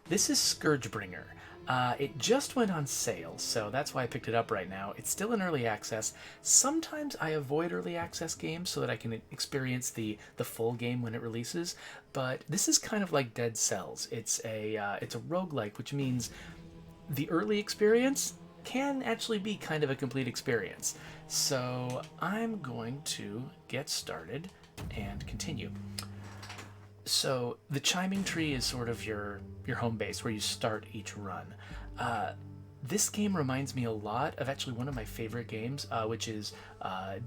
This is ScourgeBringer. It just went on sale, so that's why I picked it up right now. It's still in early access. Sometimes I avoid early access games so that I can experience the full game when it releases, but this is kind of like Dead Cells. It's a roguelike, which means the early experience can actually be kind of a complete experience. So I'm going to get started and continue. So the chiming tree is sort of your home base where you start each run. This game reminds me a lot of actually one of my favorite games, which is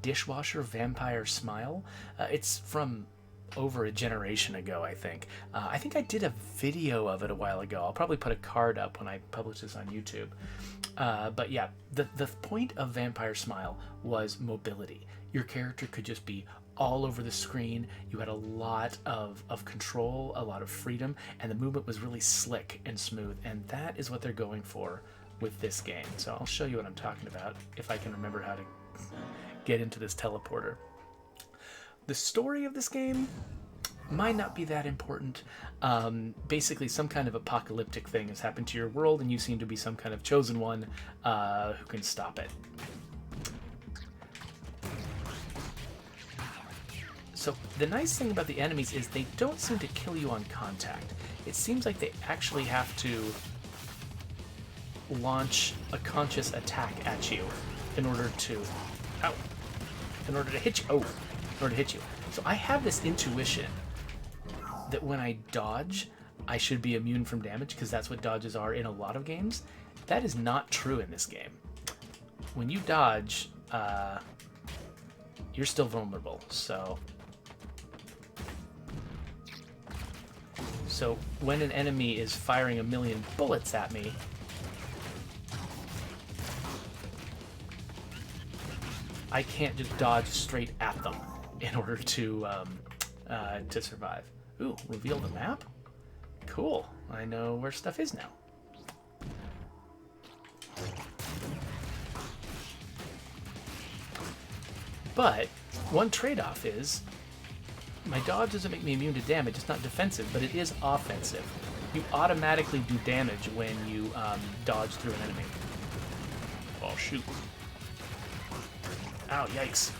Dishwasher Vampire Smile. It's from over a generation ago, I think. I think I did a video of it a while ago. I'll probably put a card up when I publish this on YouTube. But yeah, the point of Vampire Smile was mobility. Your character could just be all over the screen. You had a lot of control, a lot of freedom, and the movement was really slick and smooth, and that is what they're going for with this game. So I'll show you what I'm talking about if I can remember how to get into this teleporter. The story of this game might not be that important. Basically, some kind of apocalyptic thing has happened to your world, and you seem to be some kind of chosen one who can stop it. So the nice thing about the enemies is they don't seem to kill you on contact. It seems like they actually have to launch a conscious attack at you in order to, in order to hit you. In order to hit you. So I have this intuition that when I dodge, I should be immune from damage because that's what dodges are in a lot of games. That is not true in this game. When you dodge, you're still vulnerable. So when an enemy is firing a million bullets at me, I can't just dodge straight at them in order to survive. Ooh, reveal the map? Cool. I know where stuff is now. But one trade-off is my dodge doesn't make me immune to damage. It's not defensive, but it is offensive. You automatically do damage when you dodge through an enemy. Oh, shoot. Ow, yikes.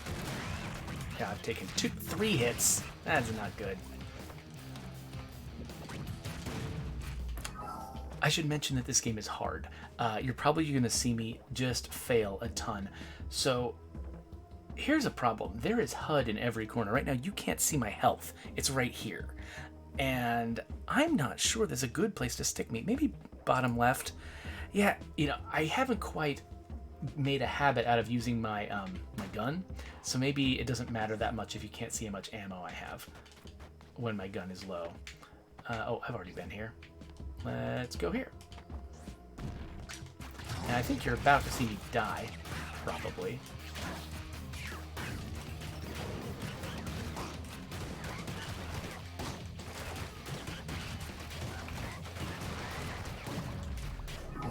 Yeah, I've taken 3 hits. That's not good. I should mention that this game is hard. You're probably going to see me just fail a ton. So here's a problem. There is HUD in every corner. Right now, you can't see my health. It's right here. And I'm not sure there's a good place to stick me. Maybe bottom left. Yeah, I haven't quite made a habit out of using my my gun, so maybe it doesn't matter that much if you can't see how much ammo I have when my gun is low. Oh, I've already been here. Let's go here. And I think you're about to see me die, probably.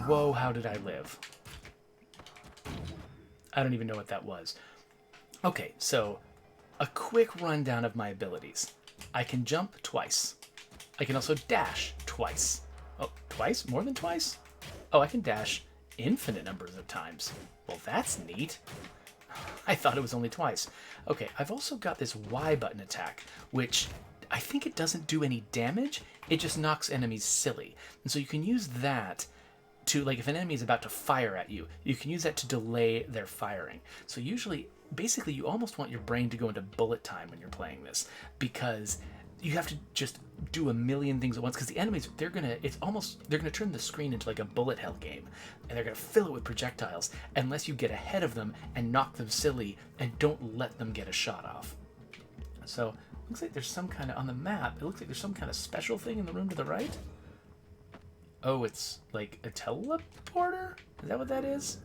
Whoa, how did I live? I don't even know what that was. Okay, so a quick rundown of my abilities. I can jump twice. I can also dash twice. Oh, twice? More than twice? Oh, I can dash infinite numbers of times. Well, that's neat. I thought it was only twice. Okay, I've also got this Y button attack, which I think it doesn't do any damage. It just knocks enemies silly. And so you can use that to, like, if an enemy is about to fire at you, you can use that to delay their firing. So usually, basically, you almost want your brain to go into bullet time when you're playing this, because you have to just do a million things at once, because the enemies, they're gonna turn the screen into like a bullet hell game, and they're gonna fill it with projectiles unless you get ahead of them and knock them silly and don't let them get a shot off. So it looks like there's some kind of, on the map, it looks like there's some kind of special thing in the room to the right. Oh, it's like a teleporter? Is that what that is?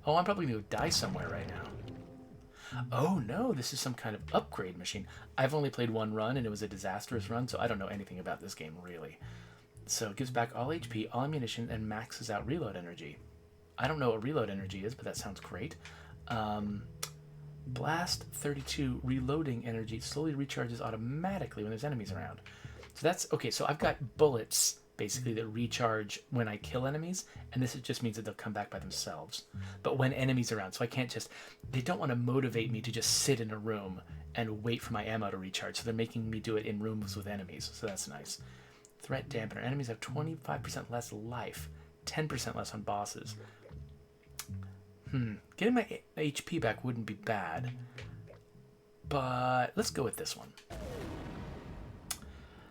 Oh, I'm probably going to die somewhere right now. Oh no, this is some kind of upgrade machine. I've only played one run and it was a disastrous run, so I don't know anything about this game really. So it gives back all HP, all ammunition, and maxes out reload energy. I don't know what reload energy is, but that sounds great. Blast 32 reloading energy slowly recharges automatically when there's enemies around. So that's okay. So I've got bullets basically, that recharge when I kill enemies, and this just means that they'll come back by themselves. But when enemies are around, so I can't just... They don't want to motivate me to just sit in a room and wait for my ammo to recharge, so they're making me do it in rooms with enemies, so that's nice. Threat dampener. Enemies have 25% less life, 10% less on bosses. Getting my HP back wouldn't be bad, but let's go with this one.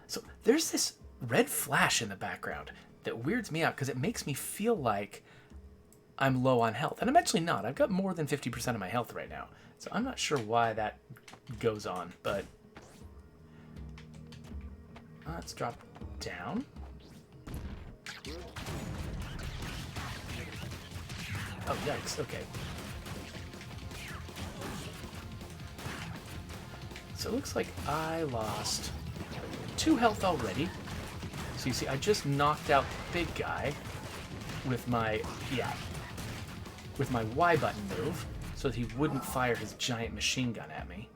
So there's this red flash in the background that weirds me out because it makes me feel like I'm low on health. And I'm actually not. I've got more than 50% of my health right now. So I'm not sure why that goes on, but let's drop down. Oh, yikes. Okay. So it looks like I lost 2 health already. So you see, I just knocked out the big guy with my, with my Y button move so that he wouldn't fire his giant machine gun at me.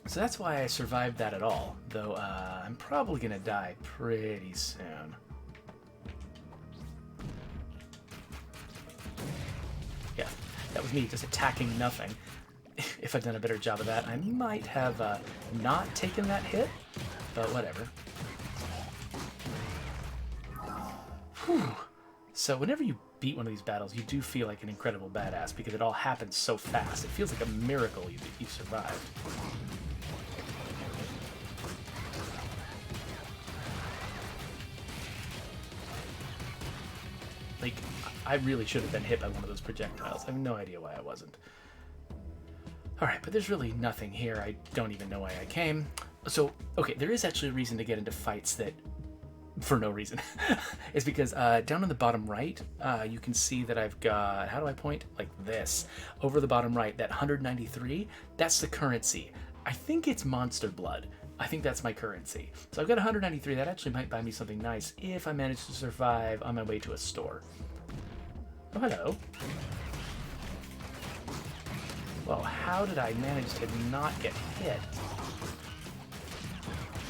So that's why I survived that at all, though I'm probably going to die pretty soon. Yeah, that was me just attacking nothing. If I'd done a better job of that, I might have not taken that hit, but whatever. Whew. So whenever you beat one of these battles, you do feel like an incredible badass because it all happens so fast. It feels like a miracle you survived. Like, I really should have been hit by one of those projectiles. I have no idea why I wasn't. Alright, but there's really nothing here. I don't even know why I came. So, okay, there is actually a reason to get into fights that... for no reason. It's because down on the bottom right, you can see that I've got... How do I point? Like this. Over the bottom right, that 193, that's the currency. I think it's monster blood. I think that's my currency. So I've got 193. That actually might buy me something nice if I manage to survive on my way to a store. Oh, hello. Well, how did I manage to not get hit?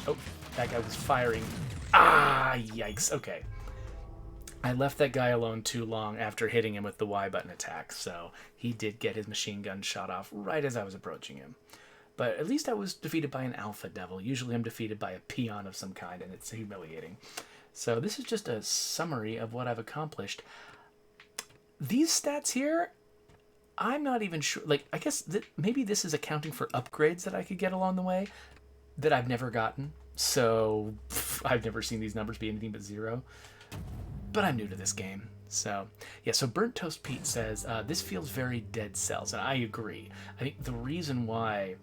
Oh, that guy was firing. Ah, yikes. Okay. I left that guy alone too long after hitting him with the Y button attack, so he did get his machine gun shot off right as I was approaching him. But at least I was defeated by an alpha devil. Usually I'm defeated by a peon of some kind, and it's humiliating. So this is just a summary of what I've accomplished. These stats here, I'm not even sure. Like, I guess maybe this is accounting for upgrades that I could get along the way that I've never gotten. So I've never seen these numbers be anything but 0. But I'm new to this game. So, yeah, so Burnt Toast Pete says, this feels very Dead Cells, and I agree. I think the reason why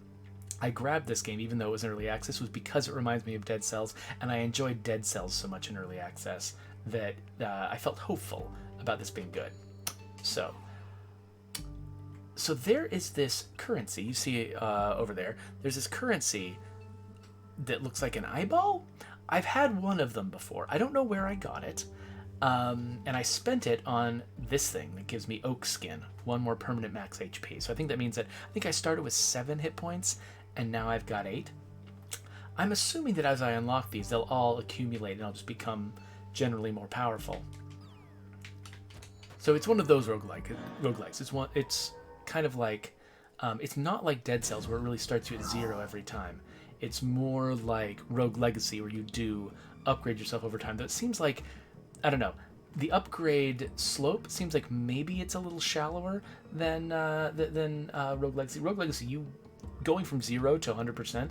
I grabbed this game, even though it was in early access, was because it reminds me of Dead Cells, and I enjoyed Dead Cells so much in early access that I felt hopeful about this being good. So there is this currency. You see over there, there's this currency that looks like an eyeball. I've had one of them before. I don't know where I got it. And I spent it on this thing that gives me oak skin, 1 more permanent max HP. So I think that means that I started with 7 hit points, and now I've got 8. I'm assuming that as I unlock these, they'll all accumulate, and I'll just become generally more powerful. So it's one of those roguelikes. It's kind of like, it's not like Dead Cells where it really starts you at 0 every time. It's more like Rogue Legacy where you do upgrade yourself over time. That seems like, I don't know, the upgrade slope seems like maybe it's a little shallower than Rogue Legacy. Rogue Legacy, you going from 0 to 100%,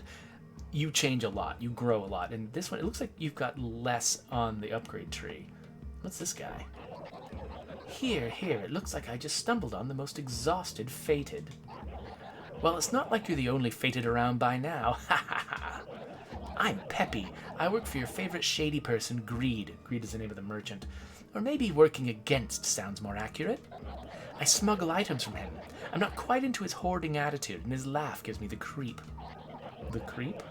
you change a lot, you grow a lot. And this one, it looks like you've got less on the upgrade tree. What's this guy? Here, it looks like I just stumbled on the most exhausted fated. Well, it's not like you're the only fated around by now. Ha ha ha. I'm Peppy. I work for your favorite shady person, Greed. Greed is the name of the merchant. Or maybe working against sounds more accurate. I smuggle items from him. I'm not quite into his hoarding attitude, and his laugh gives me the creep. The creep?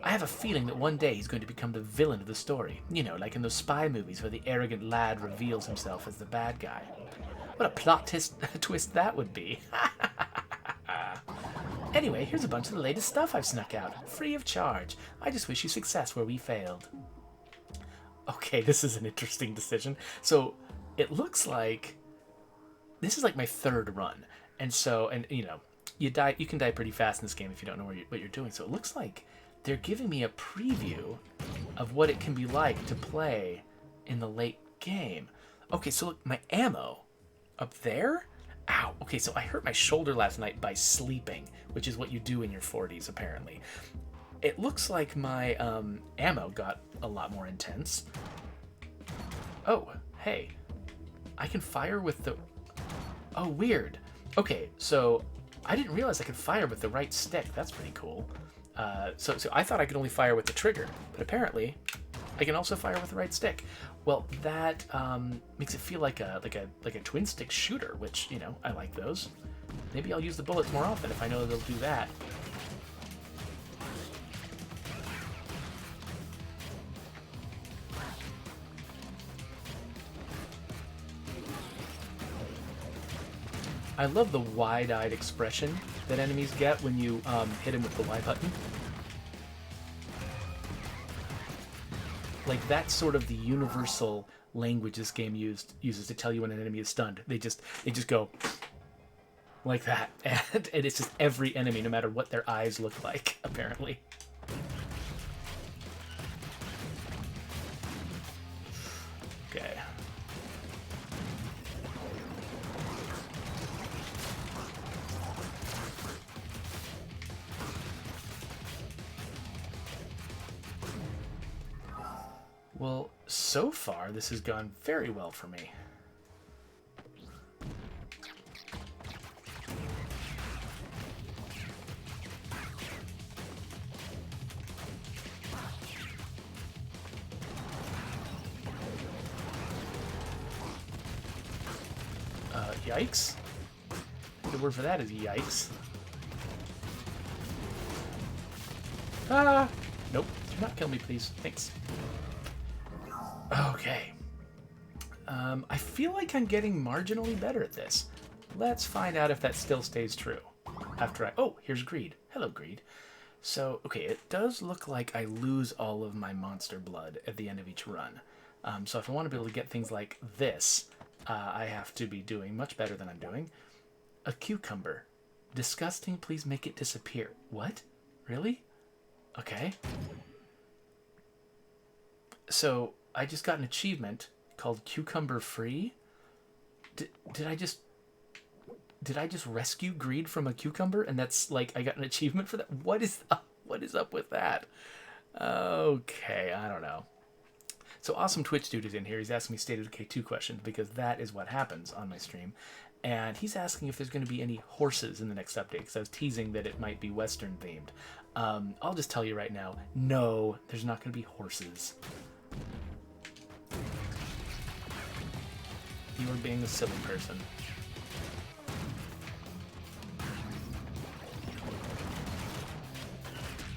I have a feeling that one day he's going to become the villain of the story. You know, like in those spy movies where the arrogant lad reveals himself as the bad guy. What a plot twist that would be. Anyway, here's a bunch of the latest stuff I've snuck out, free of charge. I just wish you success where we failed. Okay, this is an interesting decision. So it looks like this is like my third run, and so, and you know, you die. You can die pretty fast in this game if you don't know what you're doing. So it looks like they're giving me a preview of what it can be like to play in the late game. Okay, so look, my ammo up there. Ow. Okay, so I hurt my shoulder last night by sleeping, which is what you do in your 40s apparently. It looks like my ammo got a lot more intense. Oh, hey, I can fire with the... Oh, weird. Okay, so I didn't realize I could fire with the right stick. That's pretty cool. So I thought I could only fire with the trigger, but apparently I can also fire with the right stick. Well, that makes it feel like a twin stick shooter, which, you know, I like those. Maybe I'll use the bullets more often if I know they'll do that. I love the wide-eyed expression that enemies get when you hit them with the Y button. Like, that's sort of the universal language this game uses to tell you when an enemy is stunned. They just go like that, and it's just every enemy, no matter what their eyes look like, apparently. Okay. Well, so far, this has gone very well for me. Yikes. The word for that is yikes. Ah! Nope. Do not kill me, please. Thanks. Okay. I feel like I'm getting marginally better at this. Let's find out if that still stays true. After I... Oh, here's Greed. Hello, Greed. So, okay, it does look like I lose all of my monster blood at the end of each run. So if I want to be able to get things like this, I have to be doing much better than I'm doing. A cucumber. Disgusting, please make it disappear. What? Really? Okay. So, I just got an achievement called Cucumber Free. Did I just rescue Greed from a cucumber, and that's like I got an achievement for that? What is up with that? Okay, I don't know. So Awesome Twitch Dude is in here. He's asking me State of Decay 2 questions because that is what happens on my stream. And he's asking if there's going to be any horses in the next update because I was teasing that it might be Western themed. I'll just tell you right now, no, there's not going to be horses. You are being a silly person.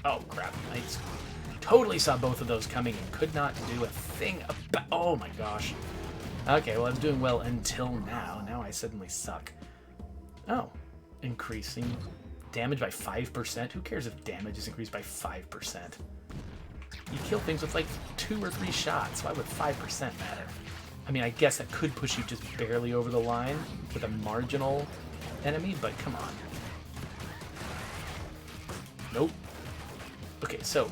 Oh, crap. I totally saw both of those coming and could not do a thing about... Oh, my gosh. Okay, well, I was doing well until now. Now I suddenly suck. Oh. Increasing damage by 5%? Who cares if damage is increased by 5%? You kill things with, like, 2 or 3 shots. Why would 5% matter? I mean, I guess that could push you just barely over the line with a marginal enemy, but come on. Nope. Okay, so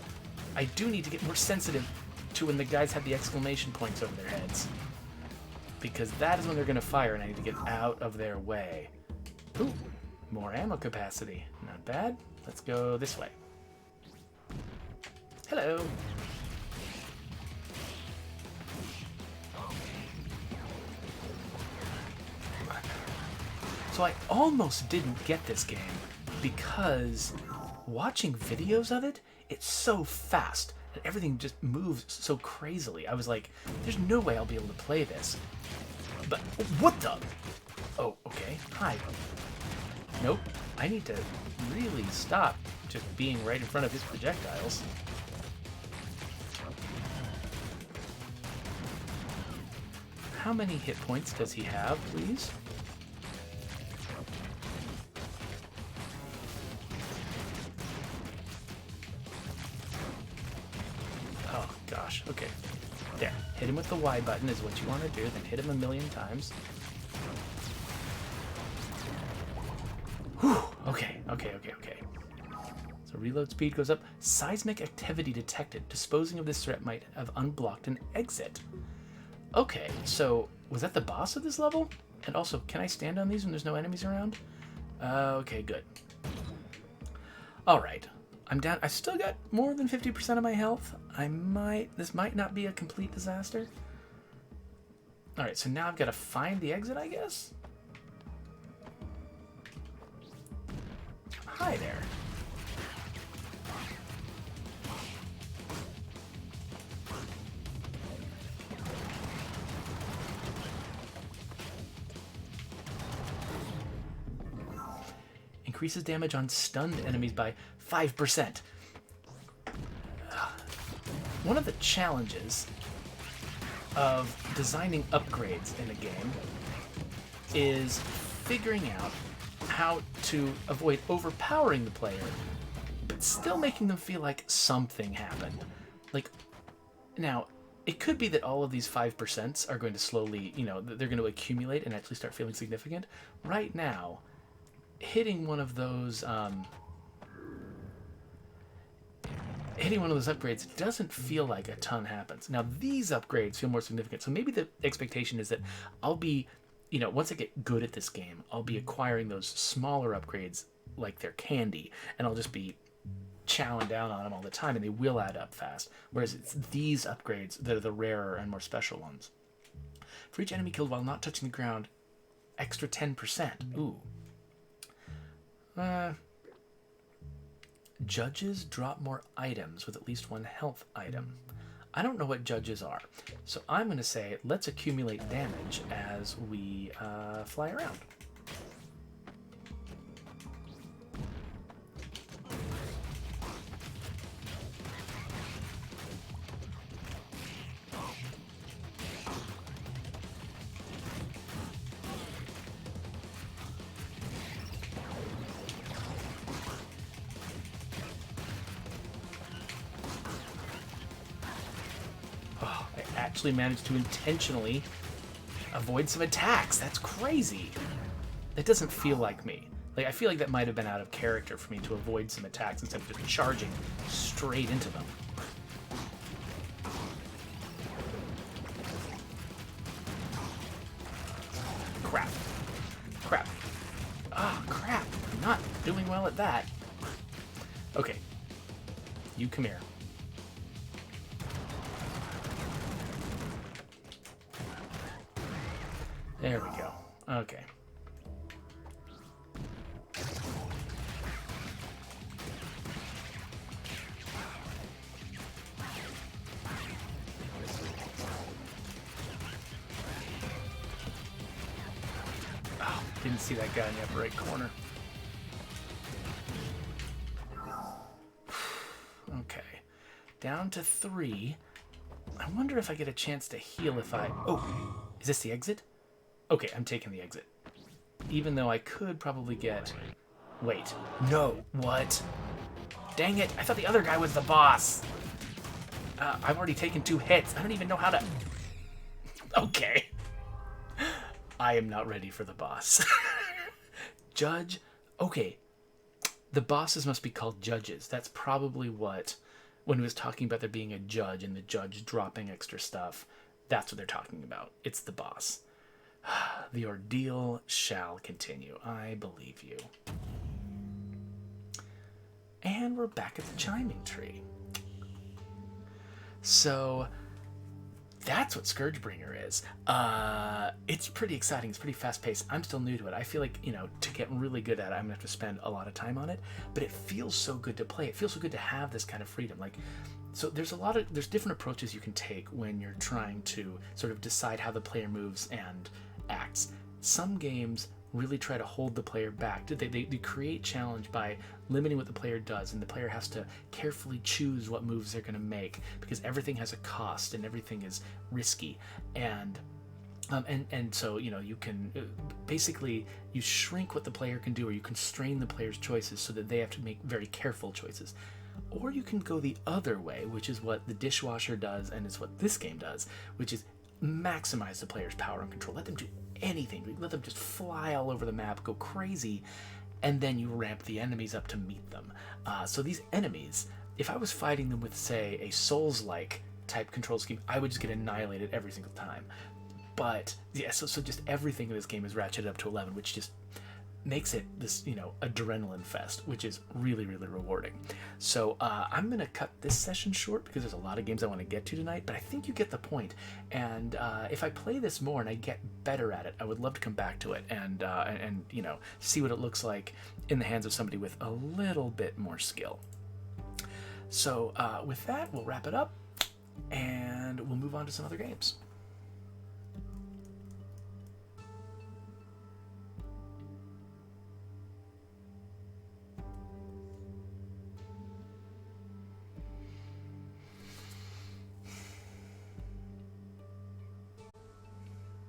I do need to get more sensitive to when the guys have the exclamation points over their heads. Because that is when they're going to fire, and I need to get out of their way. Ooh, more ammo capacity. Not bad. Let's go this way. Hello. So I almost didn't get this game because watching videos of it, it's so fast and everything just moves so crazily. I was like, there's no way I'll be able to play this. But what the? Oh, okay. Hi. Nope. I need to really stop just being right in front of his projectiles. How many hit points does he have, please? Oh, gosh. Okay. There. Hit him with the Y button is what you want to do, then hit him a million times. Whew, okay. So reload speed goes up. Seismic activity detected. Disposing of this threat might have unblocked an exit. Okay, so was that the boss of this level? And also, can I stand on these when there's no enemies around? Okay, good. Alright, I'm down. I still got more than 50% of my health. This might not be a complete disaster. Alright, so now I've got to find the exit, I guess? Hi there. Increases damage on stunned enemies by 5%. One of the challenges of designing upgrades in a game is figuring out how to avoid overpowering the player, but still making them feel like something happened. Like, now, it could be that all of these 5% are going to slowly, they're going to accumulate and actually start feeling significant. Right now, hitting one of those upgrades doesn't feel like a ton happens. Now, these upgrades feel more significant, so maybe the expectation is that I'll be, once I get good at this game, I'll be acquiring those smaller upgrades like they're candy, and I'll just be chowing down on them all the time, and they will add up fast. Whereas it's these upgrades that are the rarer and more special ones. For each enemy killed while not touching the ground, extra 10%. Ooh. Judges drop more items with at least one health item. I don't know what judges are, so I'm going to say let's accumulate damage as we fly around. Actually managed to intentionally avoid some attacks. That's crazy. That doesn't feel like me. Like, I feel like that might have been out of character for me to avoid some attacks instead of just charging straight into them. Crap. Oh, crap. I'm not doing well at that. Okay. You come here. There we go. Okay. Oh, didn't see that guy in the upper right corner. Okay. Down to 3. I wonder if I get a chance to heal if I... Oh, is this the exit? Okay, I'm taking the exit. Even though I could probably get... Wait. No. What? Dang it. I thought the other guy was the boss. I've already taken 2 hits. I don't even know how to... Okay. I am not ready for the boss. Judge. Okay. The bosses must be called judges. That's probably what... When he was talking about there being a judge and the judge dropping extra stuff, that's what they're talking about. It's the boss. The ordeal shall continue. I believe you. And we're back at the chiming tree. So that's what ScourgeBringer is. It's pretty exciting. It's pretty fast-paced. I'm still new to it. I feel like, to get really good at it, I'm gonna have to spend a lot of time on it. But it feels so good to play. It feels so good to have this kind of freedom. So there's different approaches you can take when you're trying to sort of decide how the player moves and acts. Some games really try to hold the player back. They create challenge by limiting what the player does, and the player has to carefully choose what moves they're going to make because everything has a cost and everything is risky. And so you can basically you shrink what the player can do, or you constrain the player's choices so that they have to make very careful choices. Or you can go the other way, which is what the Dishwasher does and is what this game does, which is maximize the player's power and control. Let them do anything. Let them just fly all over the map, go crazy, and then you ramp the enemies up to meet them. So these enemies, if I was fighting them with, say, a Souls-like type control scheme, I would just get annihilated every single time. But yeah, so just everything in this game is ratcheted up to 11, which just makes it this, adrenaline fest, which is really, really rewarding. So I'm gonna cut this session short because there's a lot of games I want to get to tonight, but I think you get the point. And if I play this more and I get better at it, I would love to come back to it and see what it looks like in the hands of somebody with a little bit more skill. So with that, we'll wrap it up and we'll move on to some other games.